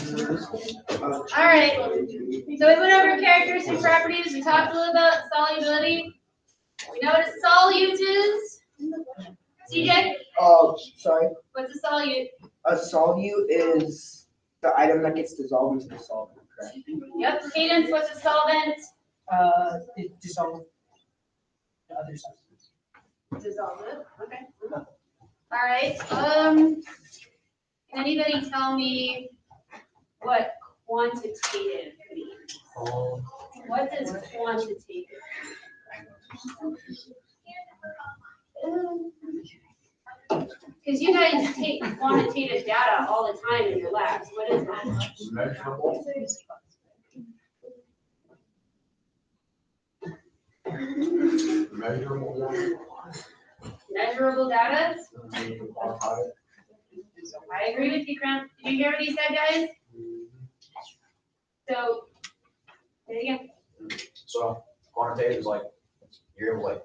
All right, so we went over characteristics and properties. We talked a little about solubility. We know what a solute is. CJ? Sorry. What's a solute? A solute is the item that gets dissolved into the solvent, correct? Yep. Cadence, what's a solvent? It dissolves the other substance. Dissolve it. Okay. All right. Can anybody tell me what quantitative means? What does quantitative mean? Because you guys take quantitative data all the time in your labs. What is that? Measurable. Measurable. Measurable data? Quantify it. I agree with you, Grant. Did you hear what he said, guys? So, there you go. So quantitative is like, you're able to like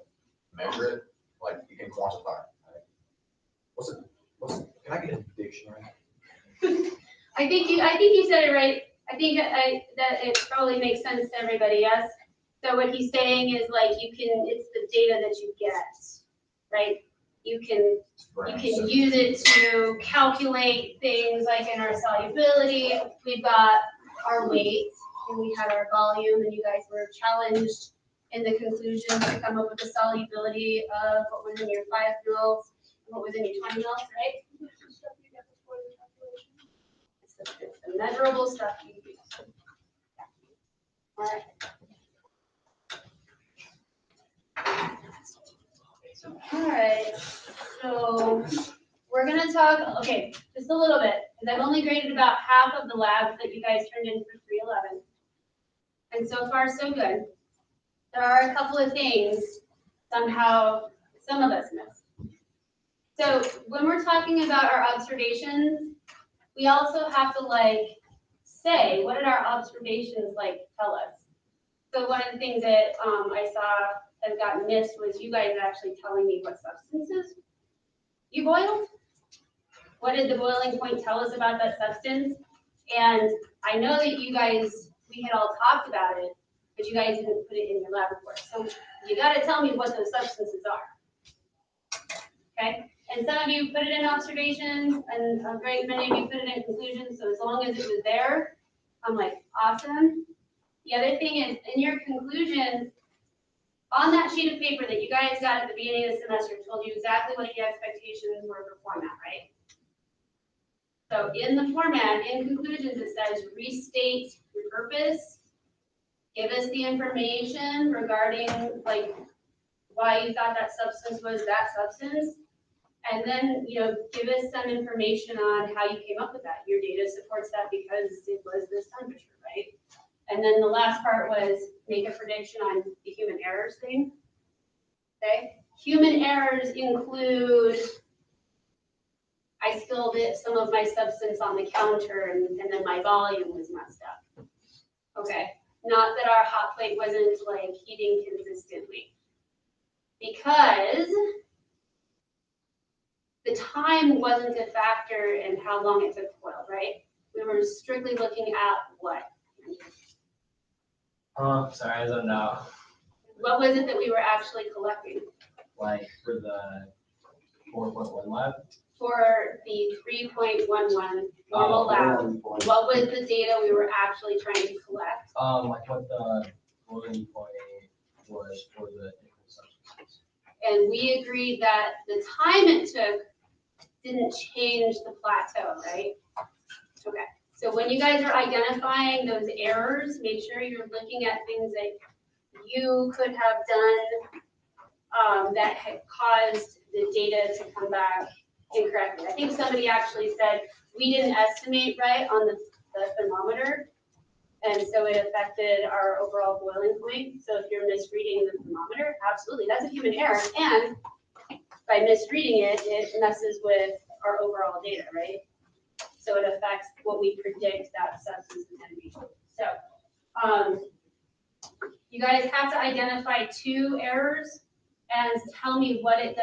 measure it, like you can quantify it. Can I get a dictionary? I think you said it right. I think that it probably makes sense to everybody, yes? So what he's saying is like it's the data that you get, right? You can use it to calculate things like in our solubility. We've got our weight and we had our volume, and you guys were challenged in the conclusion to come up with the solubility of what was in your 5 mils and what was in your 20 mils, right? It's the measurable stuff you use. All right. All right, so we're gonna talk, okay, just a little bit, because I've only graded about half of the labs that you guys turned in for 311. And so far, so good. There are a couple of things somehow some of us missed. So when we're talking about our observations, we also have to say, what did our observations tell us? So one of the things that I saw that got missed was you guys actually telling me what substances you boiled. What did the boiling point tell us about that substance? And I know that you guys, we had all talked about it, but you guys didn't put it in your lab report. So you gotta tell me what those substances are. Okay? And some of you put it in observations, and a great many of you put it in conclusions, so as long as it was there, I'm like, awesome. The other thing is, in your conclusions, on that sheet of paper that you guys got at the beginning of the semester, told you exactly what the expectations were for format, right? So in the format, in conclusions, it says restate your purpose, give us the information regarding why you thought that substance was that substance, and then give us some information on how you came up with that. Your data supports that because it was this temperature, right? And then the last part was make a prediction on the human errors thing. Okay, human errors include I spilled some of my substance on the counter and then my volume was messed up. Okay, not that our hot plate wasn't heating consistently, because the time wasn't a factor in how long it took to boil, right? We were strictly looking at what? Sorry, I don't know. What was it that we were actually collecting? For the 4.1 lab? For the 3.11 normal lab, what was the data we were actually trying to collect? What the boiling point was for the different substances. And we agreed that the time it took didn't change the plateau, right? Okay. So when you guys are identifying those errors, make sure you're looking at things that you could have done that had caused the data to come back incorrectly. I think somebody actually said we didn't estimate right on the thermometer, and so it affected our overall boiling point. So if you're misreading the thermometer, absolutely, that's a human error. And by misreading it, it messes with our overall data, right? So it affects what we predict that substance is going to be. So you guys have to identify 2 errors and tell me what it does.